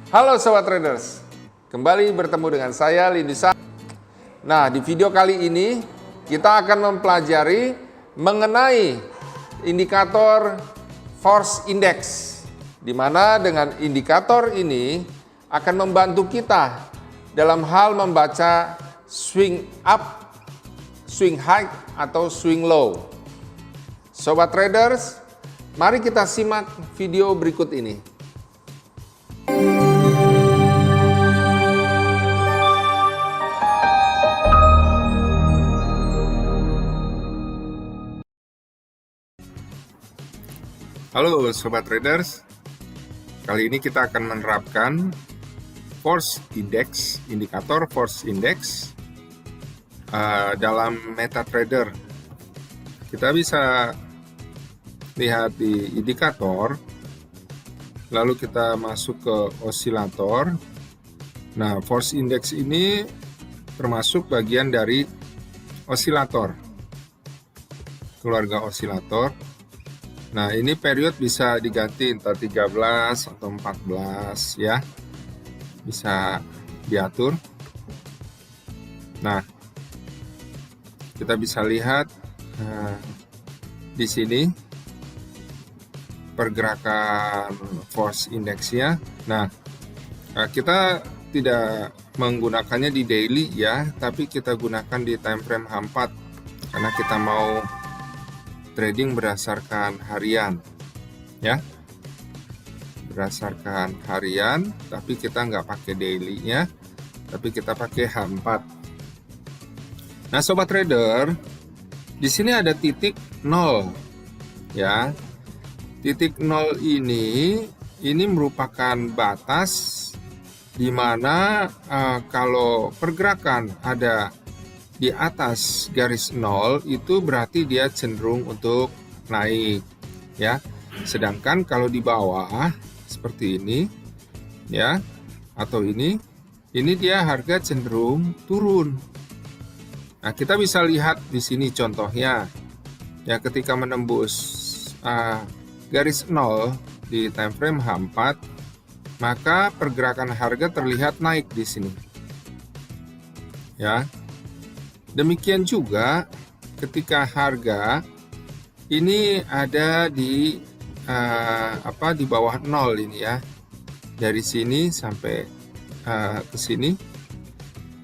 Halo Sobat Traders, kembali bertemu dengan saya Lindusa. Nah, di video kali ini kita akan mempelajari mengenai indikator force index, di mana dengan indikator ini akan membantu kita dalam hal membaca swing up, swing high, atau swing low. Sobat Traders, mari kita simak video berikut ini. Halo Sobat Traders, kali ini kita akan menerapkan force index, indikator force index dalam MetaTrader. Kita bisa lihat di indikator, lalu kita masuk ke osilator. Nah, force index ini termasuk bagian dari osilator, keluarga osilator. Nah, ini period bisa diganti entah 13 atau 14 ya. Bisa diatur. Nah, kita bisa lihat di sini pergerakan force index-nya. Nah, kita tidak menggunakannya di daily ya, tapi kita gunakan di time frame H4 karena kita mau trading berdasarkan harian ya, berdasarkan harian, tapi kita nggak pakai daily-nya, tapi kita pakai H4. Nah, Sobat Trader, di sini ada titik 0 ya. Titik 0 ini merupakan batas di mana kalau pergerakan ada di atas garis 0 itu berarti dia cenderung untuk naik ya. Sedangkan kalau di bawah seperti ini ya, atau ini dia harga cenderung turun. Nah, kita bisa lihat di sini contohnya ya, ketika menembus garis 0 di time frame H4, maka pergerakan harga terlihat naik di sini ya. Demikian juga ketika harga ini ada di di bawah 0 ini ya, dari sini sampai ke sini.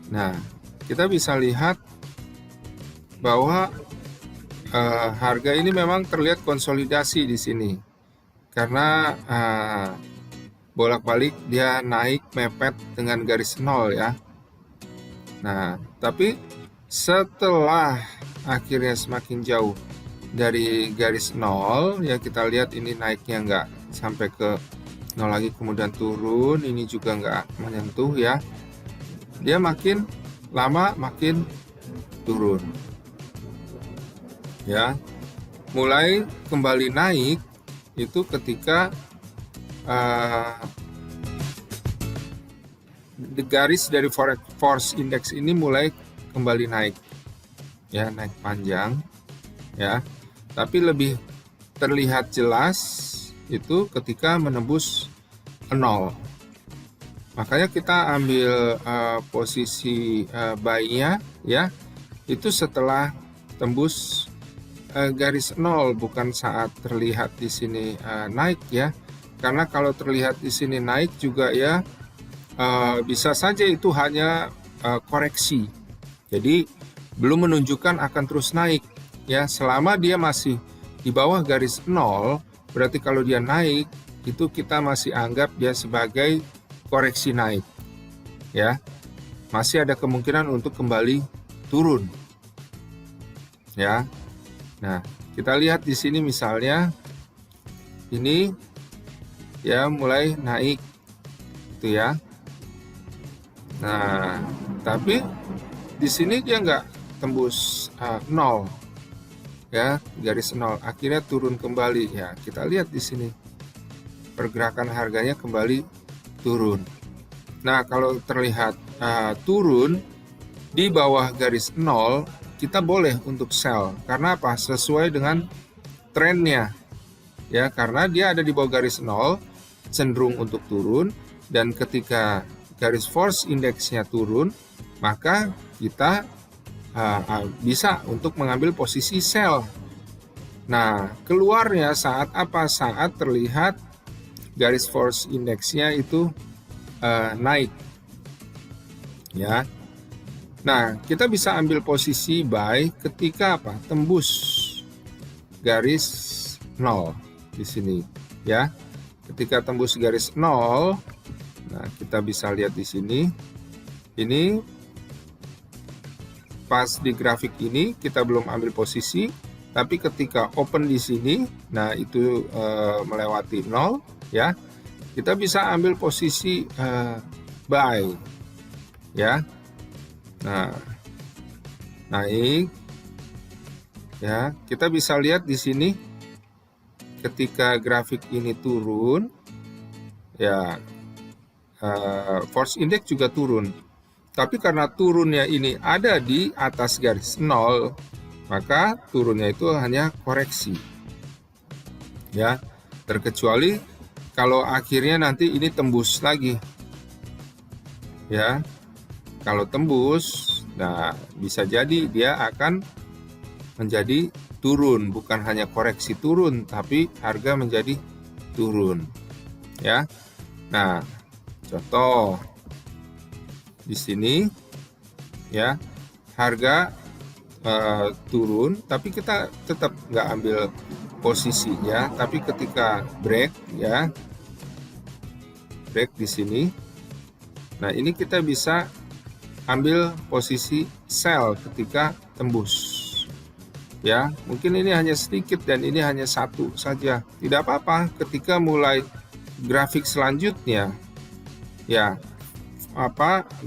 Nah, kita bisa lihat bahwa harga ini memang terlihat konsolidasi di sini karena bolak-balik dia naik mepet dengan garis 0 ya. Nah, tapi setelah akhirnya semakin jauh dari garis 0 ya, kita lihat ini naiknya nggak sampai ke 0 lagi, kemudian turun, ini juga nggak menyentuh ya, dia makin lama makin turun ya. Mulai kembali naik itu ketika garis dari force index ini mulai kembali naik ya, naik panjang ya, tapi lebih terlihat jelas itu ketika menembus 0. Makanya kita ambil posisi buy-nya ya, itu setelah tembus garis 0, bukan saat terlihat di sini naik ya. Karena kalau terlihat di sini naik juga ya, bisa saja itu hanya koreksi. Jadi belum menunjukkan akan terus naik ya. Selama dia masih di bawah garis 0, berarti kalau dia naik itu kita masih anggap dia sebagai koreksi naik ya. Masih ada kemungkinan untuk kembali turun ya. Nah, kita lihat di sini misalnya ini ya mulai naik itu ya. Nah, tapi di sini dia nggak tembus 0 ya, garis 0, akhirnya turun kembali ya. Kita lihat di sini pergerakan harganya kembali turun. Nah, kalau terlihat turun di bawah garis 0, kita boleh untuk sell. Karena apa? Sesuai dengan trennya ya, karena dia ada di bawah garis 0, cenderung untuk turun. dan ketika garis force index-nya turun, maka kita bisa untuk mengambil posisi sell. Nah, keluarnya saat apa? Saat terlihat garis force index-nya itu naik. Ya. Nah, kita bisa ambil posisi buy ketika apa? Tembus garis 0 di sini, ya. Ketika tembus garis 0, nah kita bisa lihat di sini. Ini pas di grafik ini kita belum ambil posisi, tapi ketika open di sini, nah itu melewati 0, ya. Kita bisa ambil posisi buy, ya. Nah, naik, ya. Kita bisa lihat di sini ketika grafik ini turun, ya, force index juga turun. Tapi karena turunnya ini ada di atas garis 0, maka turunnya itu hanya koreksi, ya. Terkecuali kalau akhirnya nanti ini tembus lagi, ya. Kalau tembus, nah bisa jadi dia akan menjadi turun, bukan hanya koreksi turun, tapi harga menjadi turun, ya. Nah, contoh di sini, ya, harga turun, tapi kita tetap nggak ambil posisi, ya. Tapi ketika break, ya, break di sini, nah ini kita bisa ambil posisi sell ketika tembus, ya. Mungkin ini hanya sedikit dan ini hanya satu saja, tidak apa-apa. Ketika mulai grafik selanjutnya, ya,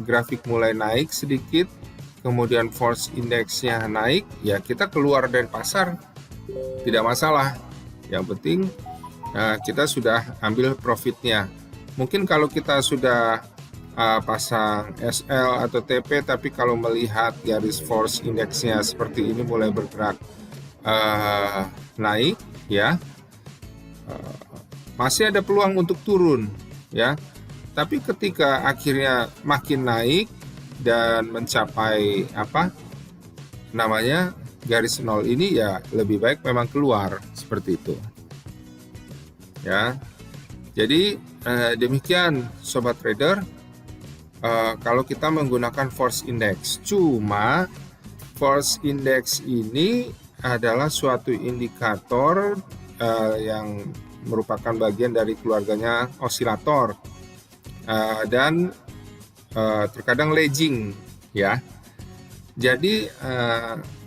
grafik mulai naik sedikit, kemudian force index-nya naik, ya kita keluar dari pasar, tidak masalah. Yang penting kita sudah ambil profitnya. Mungkin kalau kita sudah pasang SL atau TP, tapi kalau melihat garis force index-nya seperti ini mulai bergerak naik, ya, masih ada peluang untuk turun, ya. Tapi ketika akhirnya makin naik dan mencapai garis 0 ini, ya lebih baik memang keluar, seperti itu, ya. Jadi demikian sobat trader. Kalau kita menggunakan force index, cuma force index ini adalah suatu indikator yang merupakan bagian dari keluarganya osilator, dan terkadang lagging, ya. Jadi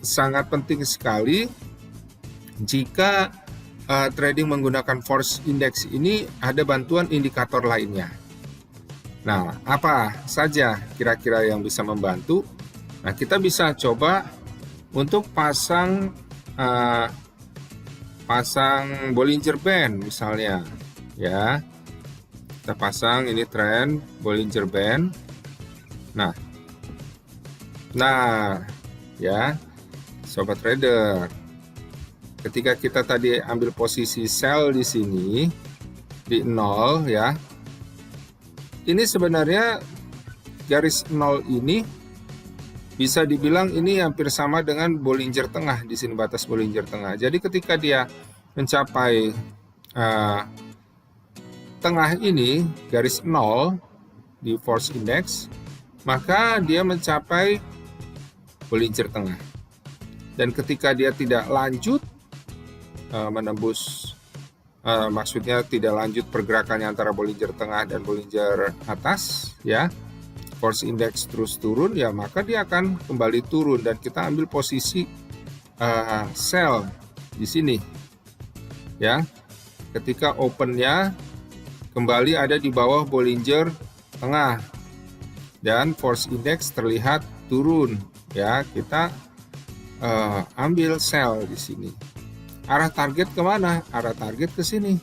sangat penting sekali jika trading menggunakan force index ini ada bantuan indikator lainnya. Nah, apa saja kira-kira yang bisa membantu? Nah, kita bisa coba untuk pasang Bollinger Band misalnya, ya. Kita pasang ini trend Bollinger Band. Nah, ya, sobat trader, ketika kita tadi ambil posisi sell di sini di 0, ya. Ini sebenarnya garis 0 ini bisa dibilang ini hampir sama dengan Bollinger tengah di sini, batas Bollinger tengah. Jadi ketika dia mencapai tengah ini, garis 0 di force index, maka dia mencapai Bollinger tengah. Dan ketika dia tidak lanjut menembus, maksudnya tidak lanjut pergerakannya antara Bollinger tengah dan Bollinger atas, ya, force index terus turun, ya maka dia akan kembali turun dan kita ambil posisi sell di sini, ya. Ketika opennya kembali ada di bawah Bollinger tengah dan force index terlihat turun, ya, kita ambil sell di sini. Arah target kemana? Arah target ke sini,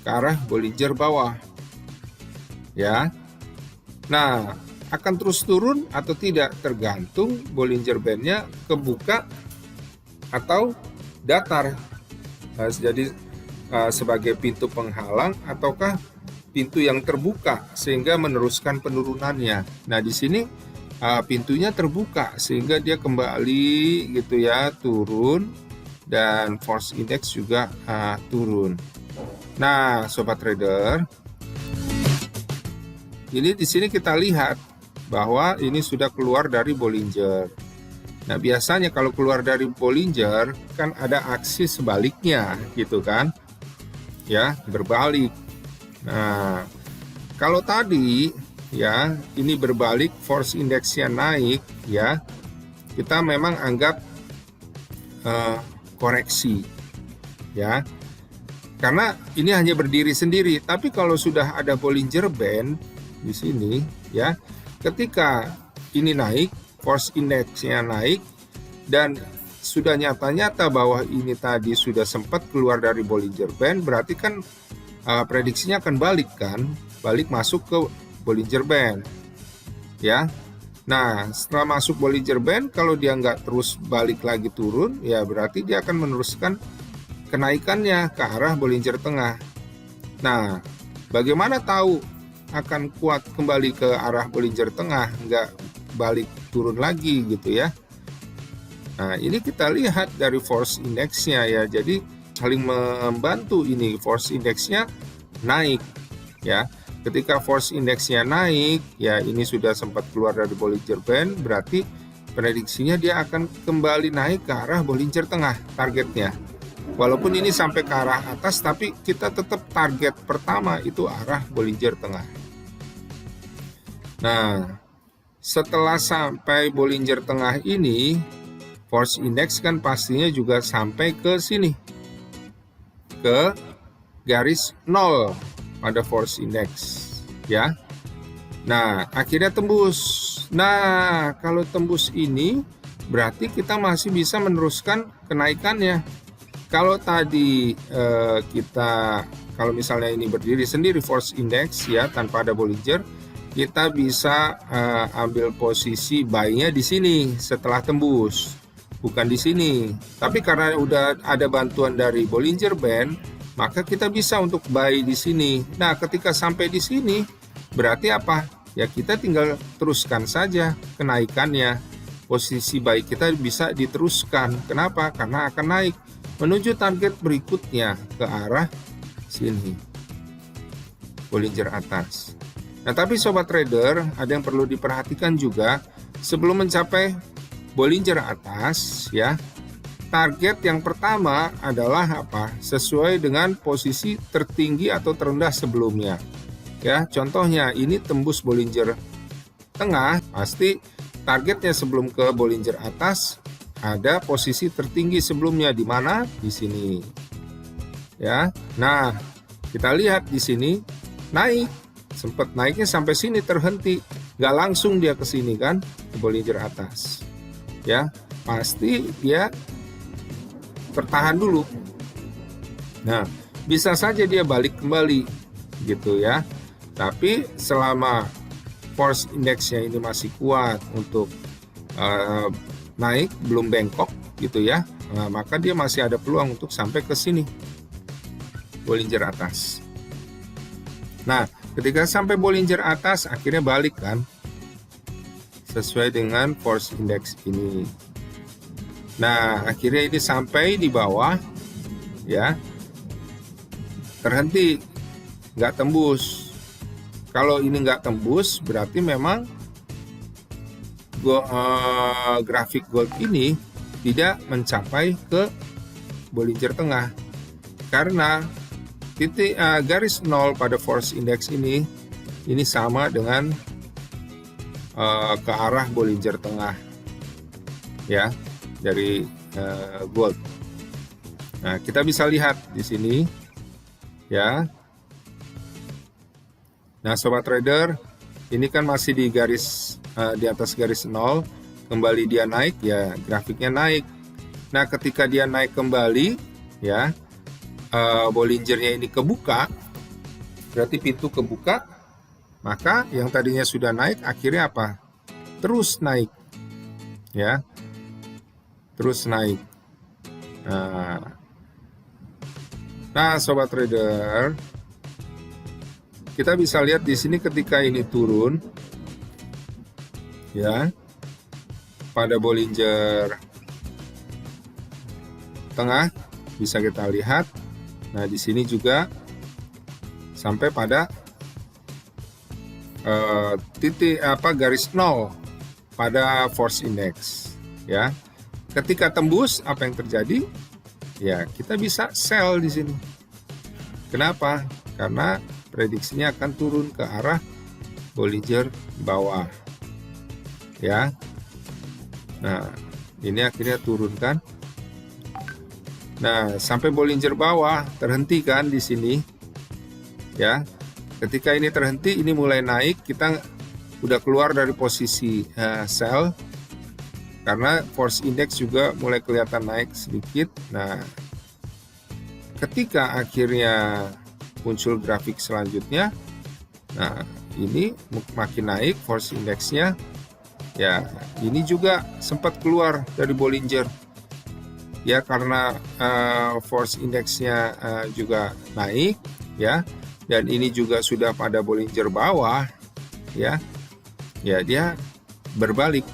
ke arah Bollinger bawah, ya. Nah, akan terus turun atau tidak tergantung Bollinger Band-nya kebuka atau datar. Jadi sebagai pintu penghalang ataukah pintu yang terbuka sehingga meneruskan penurunannya. Nah, di sini pintunya terbuka sehingga dia kembali gitu ya, turun, dan force index juga turun. Nah, sobat trader, ini di sini kita lihat bahwa ini sudah keluar dari Bollinger. Nah, biasanya kalau keluar dari Bollinger kan ada aksi sebaliknya gitu kan. Ya, berbalik. Nah, kalau tadi ya ini berbalik, force index-nya naik ya, kita memang anggap koreksi ya. Karena ini hanya berdiri sendiri, tapi kalau sudah ada Bollinger Band di sini ya, ketika ini naik, force index-nya naik dan sudah nyata-nyata bahwa ini tadi sudah sempat keluar dari Bollinger Band, berarti kan prediksinya akan balik kan, balik masuk ke Bollinger Band ya. Nah, setelah masuk Bollinger Band, kalau dia nggak terus balik lagi turun, ya berarti dia akan meneruskan kenaikannya ke arah Bollinger Tengah. Nah, bagaimana tahu akan kuat kembali ke arah Bollinger Tengah, nggak balik turun lagi gitu ya. Nah, ini kita lihat dari force index-nya ya. Jadi saling membantu, ini force index-nya naik ya. Ketika force index-nya naik ya, ini sudah sempat keluar dari Bollinger Band, berarti prediksinya dia akan kembali naik ke arah Bollinger Tengah targetnya. Walaupun ini sampai ke arah atas, tapi kita tetap target pertama itu arah Bollinger Tengah. Nah, setelah sampai Bollinger Tengah ini, force index kan pastinya juga sampai ke sini, ke garis 0 pada force index ya. Nah, akhirnya tembus. Nah, kalau tembus ini berarti kita masih bisa meneruskan kenaikannya. Kalau tadi kalau misalnya ini berdiri sendiri force index ya, tanpa ada Bollinger, kita bisa ambil posisi buy-nya di sini setelah tembus. Bukan di sini, tapi karena udah ada bantuan dari Bollinger Band, maka kita bisa untuk buy di sini. Nah, ketika sampai di sini, berarti apa? Ya, kita tinggal teruskan saja kenaikannya. Posisi buy kita bisa diteruskan. Kenapa? Karena akan naik menuju target berikutnya ke arah sini, Bollinger atas. Nah, tapi sobat trader, ada yang perlu diperhatikan juga sebelum mencapai Bollinger atas ya. Target yang pertama adalah apa? Sesuai dengan posisi tertinggi atau terendah sebelumnya. Ya, contohnya ini tembus Bollinger Tengah, pasti targetnya sebelum ke Bollinger atas ada posisi tertinggi sebelumnya di mana? Di sini. Ya. Nah, kita lihat di sini naik, sempat naiknya sampai sini terhenti. Nggak langsung dia ke sini kan, ke Bollinger atas. Ya, pasti dia tertahan dulu. Nah, bisa saja dia balik kembali gitu ya. Tapi selama force index-nya ini masih kuat untuk naik, belum bengkok gitu ya, nah, maka dia masih ada peluang untuk sampai ke sini, Bollinger atas. Nah, ketika sampai Bollinger atas akhirnya balik kan, sesuai dengan force index ini. Nah, akhirnya ini sampai di bawah ya, terhenti, nggak tembus. Kalau ini nggak tembus, berarti memang grafik gold ini tidak mencapai ke Bollinger Tengah, karena titik garis 0 pada force index ini sama dengan ke arah Bollinger Tengah ya, dari gold. Nah, kita bisa lihat di sini ya. Nah, sobat trader, ini kan masih di garis di atas garis 0, kembali dia naik ya, grafiknya naik. Nah, ketika dia naik kembali ya, Bollingernya ini kebuka, berarti pintu kebuka, maka yang tadinya sudah naik akhirnya apa? Terus naik ya, terus naik. Nah, sobat trader, kita bisa lihat di sini ketika ini turun, ya, pada Bollinger Tengah bisa kita lihat. Nah, di sini juga sampai pada titik garis 0 pada force index, ya. Ketika tembus, apa yang terjadi? Ya, kita bisa sell di sini. Kenapa? Karena prediksinya akan turun ke arah Bollinger bawah, ya. Nah, ini akhirnya turun kan. Nah, sampai Bollinger bawah terhenti kan di sini, ya. Ketika ini terhenti, ini mulai naik, kita udah keluar dari posisi sell, karena force index juga mulai kelihatan naik sedikit. Nah, ketika akhirnya muncul grafik selanjutnya, nah ini makin naik force indexnya, ya ini juga sempat keluar dari Bollinger, ya, karena force indexnya juga naik, ya, dan ini juga sudah pada Bollinger bawah, ya, dia berbalik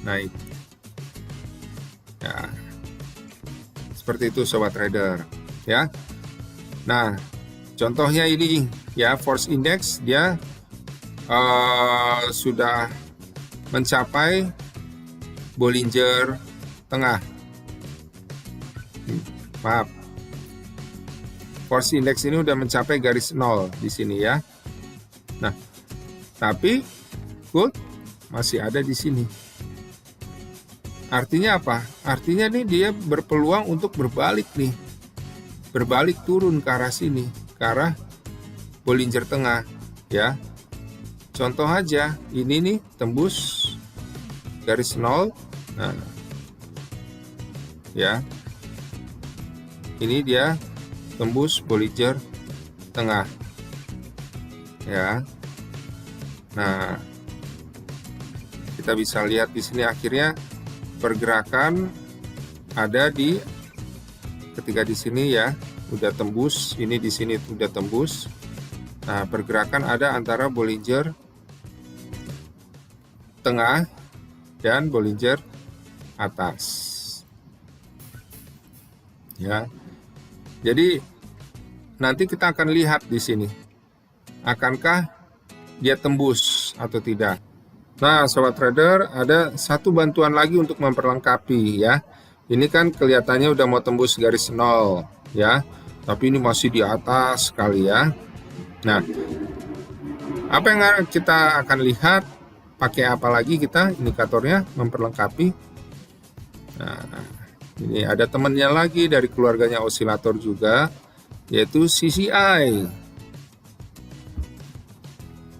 naik, ya, seperti itu sobat trader, ya. Nah, contohnya ini, ya, force index dia sudah mencapai Bollinger Tengah. Maaf, force index ini udah mencapai garis 0 di sini, ya. Nah, tapi gold masih ada di sini. Artinya apa? Artinya nih dia berpeluang untuk berbalik nih. Berbalik turun ke arah sini, ke arah Bollinger Tengah, ya. Contoh aja, ini nih tembus garis 0. Nah, ya. Ini dia tembus Bollinger Tengah, ya. Nah, kita bisa lihat di sini akhirnya pergerakan ada di ketika di sini, ya, udah tembus, ini di sini udah tembus. Nah, pergerakan ada antara Bollinger Tengah dan Bollinger atas, ya. Jadi nanti kita akan lihat di sini, akankah dia tembus atau tidak. Nah, sobat trader, ada satu bantuan lagi untuk memperlengkapi, ya. Ini kan kelihatannya udah mau tembus garis 0, ya. Tapi ini masih di atas sekali, ya. Nah, apa yang kita akan lihat, pakai apa lagi kita indikatornya memperlengkapi. Nah, ini ada temannya lagi dari keluarganya osilator juga, yaitu CCI.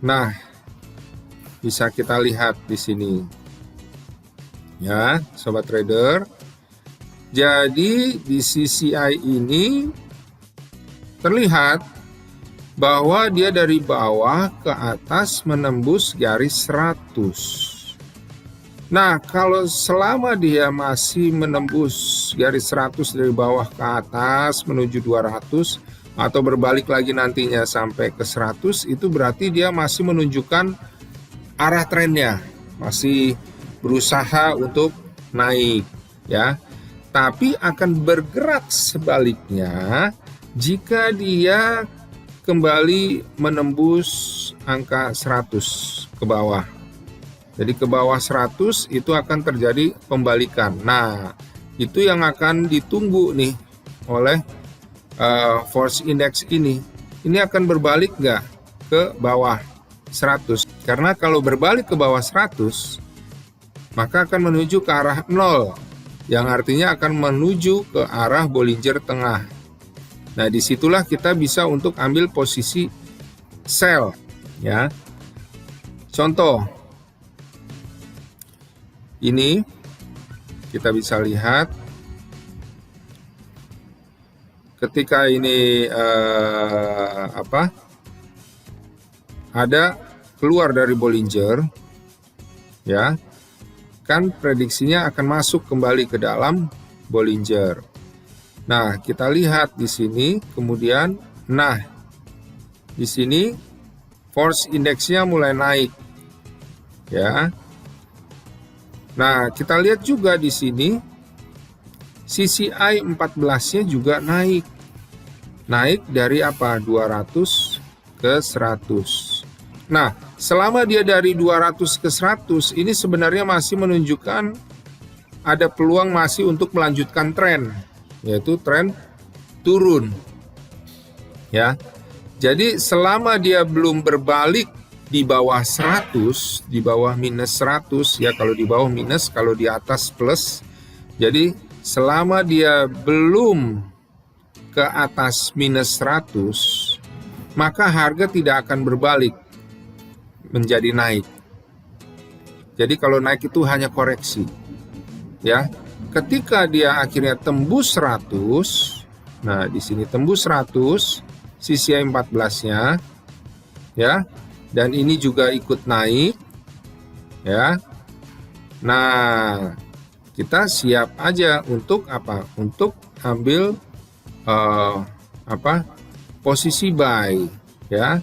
Nah, bisa kita lihat di sini, ya, sobat trader. Jadi di CCI ini terlihat bahwa dia dari bawah ke atas menembus garis 100. Nah, kalau selama dia masih menembus garis 100 dari bawah ke atas menuju 200 atau berbalik lagi nantinya sampai ke 100, itu berarti dia masih menunjukkan arah trennya, masih berusaha untuk naik, ya. Tapi akan bergerak sebaliknya jika dia kembali menembus angka 100 ke bawah. Jadi ke bawah 100 itu akan terjadi pembalikan. Nah, itu yang akan ditunggu nih oleh force index ini. Ini akan berbalik nggak ke bawah 100? Karena kalau berbalik ke bawah 100, maka akan menuju ke arah 0, yang artinya akan menuju ke arah Bollinger Tengah. Nah, disitulah kita bisa untuk ambil posisi sell, ya. Contoh, ini kita bisa lihat ketika ini ada keluar dari Bollinger, ya, kan prediksinya akan masuk kembali ke dalam Bollinger. Nah, kita lihat di sini, kemudian, nah, di sini force indeksnya mulai naik, ya. Nah, kita lihat juga di sini CCI 14-nya juga naik. Naik dari apa? 200 ke 100. Nah, selama dia dari 200 ke 100, ini sebenarnya masih menunjukkan ada peluang masih untuk melanjutkan tren, yaitu tren turun. Ya. Jadi selama dia belum berbalik di bawah 100, di bawah minus 100, ya kalau di bawah minus, kalau di atas plus. Jadi selama dia belum ke atas minus 100, maka harga tidak akan berbalik menjadi naik. Jadi kalau naik itu hanya koreksi. Ya. Ketika dia akhirnya tembus 100, nah di sini tembus 100, CCI 14-nya, ya. Dan ini juga ikut naik, ya. Nah, kita siap aja untuk apa? Untuk ambil posisi buy, ya.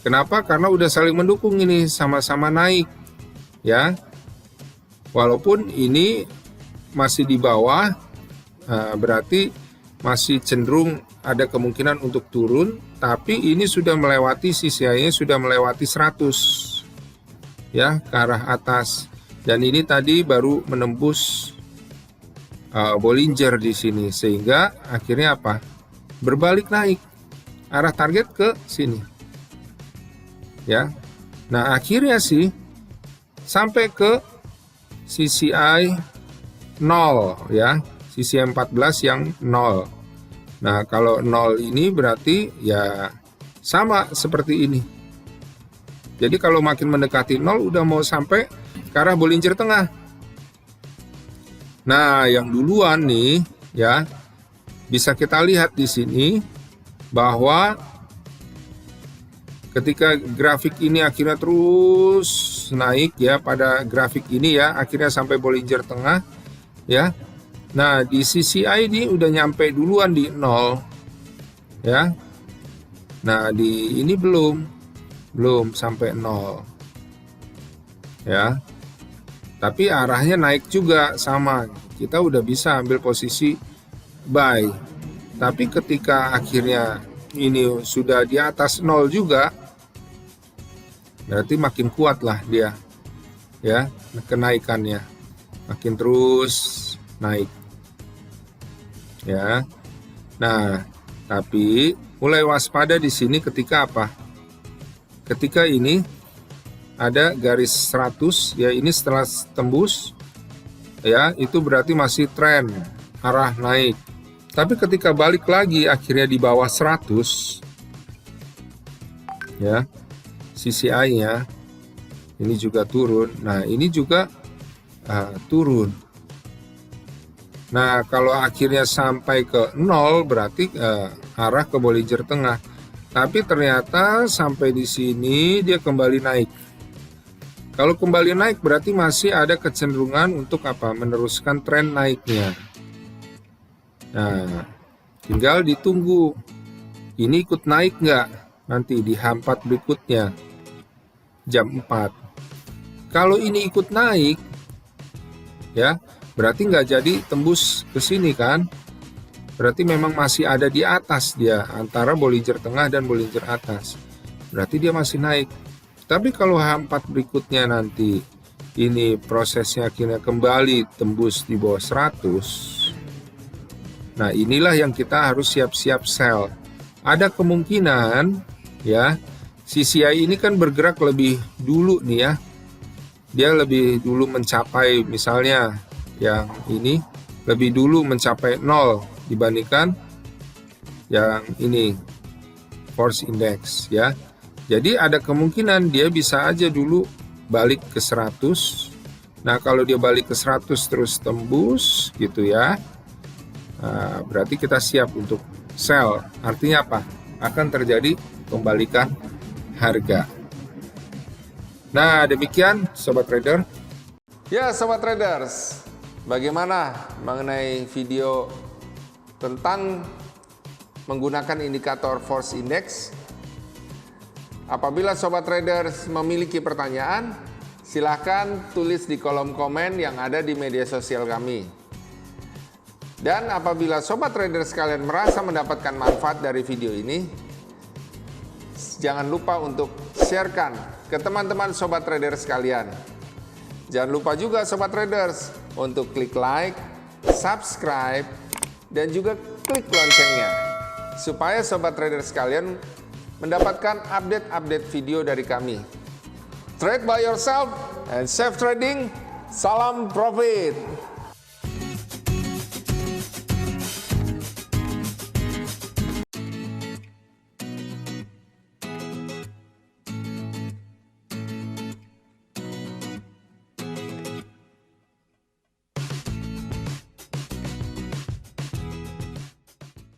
Kenapa? Karena udah saling mendukung ini, sama-sama naik, ya. Walaupun ini masih di bawah, berarti masih cenderung ada kemungkinan untuk turun, tapi ini sudah melewati CCI-nya, sudah melewati 100, ya, ke arah atas. Dan ini tadi baru menembus Bollinger di sini, sehingga akhirnya apa? Berbalik naik, arah target ke sini, ya. Nah, akhirnya sih sampai ke CCI 0, ya, CCI 14 yang 0. Nah, kalau 0 ini berarti ya sama seperti ini. Jadi kalau makin mendekati 0 udah mau sampai ke arah Bollinger tengah. Nah, yang duluan nih, ya, bisa kita lihat di sini bahwa ketika grafik ini akhirnya terus naik, ya, pada grafik ini, ya, akhirnya sampai Bollinger tengah, ya. Nah, di CCI ini udah nyampe duluan di 0, ya. Nah, di ini belum sampai 0, ya. Tapi arahnya naik juga, sama. Kita udah bisa ambil posisi buy. Tapi ketika akhirnya ini sudah di atas 0 juga, berarti makin kuat lah dia, ya, kenaikannya. Makin terus naik, ya. Nah, tapi mulai waspada di sini ketika apa? Ketika ini ada garis 100, ya, ini setelah tembus, ya, itu berarti masih tren arah naik. Tapi ketika balik lagi akhirnya di bawah 100, ya, CCI-nya ini juga turun. Nah, ini juga turun. Nah, kalau akhirnya sampai ke 0 berarti arah ke Bollinger tengah. Tapi ternyata sampai di sini dia kembali naik. Kalau kembali naik berarti masih ada kecenderungan untuk apa? Meneruskan tren naiknya. Nah, tinggal ditunggu ini ikut naik nggak nanti di H4 berikutnya jam 4. Kalau ini ikut naik, ya, berarti nggak jadi tembus ke sini kan? Berarti memang masih ada di atas dia, antara Bollinger tengah dan Bollinger atas. Berarti dia masih naik. Tapi kalau H4 berikutnya nanti ini prosesnya akhirnya kembali tembus di bawah 100. Nah, inilah yang kita harus siap-siap sell. Ada kemungkinan, ya, CCI ini kan bergerak lebih dulu nih, ya. Dia lebih dulu mencapai, misalnya yang ini lebih dulu mencapai 0 dibandingkan yang ini force index, ya. Jadi ada kemungkinan dia bisa aja dulu balik ke 100. Nah, kalau dia balik ke 100 terus tembus gitu, ya, berarti kita siap untuk sell. Artinya apa? Akan terjadi pembalikan harga. Nah, demikian Sobat Trader. Ya, Sobat Traders, bagaimana mengenai video tentang menggunakan indikator force index? Apabila Sobat Traders memiliki pertanyaan, silahkan tulis di kolom komen yang ada di media sosial kami. Dan apabila Sobat Traders sekalian merasa mendapatkan manfaat dari video ini, jangan lupa untuk sharekan ke teman-teman Sobat Traders sekalian. Jangan lupa juga Sobat Traders untuk klik like, subscribe, dan juga klik loncengnya, supaya Sobat Traders sekalian mendapatkan update-update video dari kami. Trade by yourself and safe trading. Salam profit.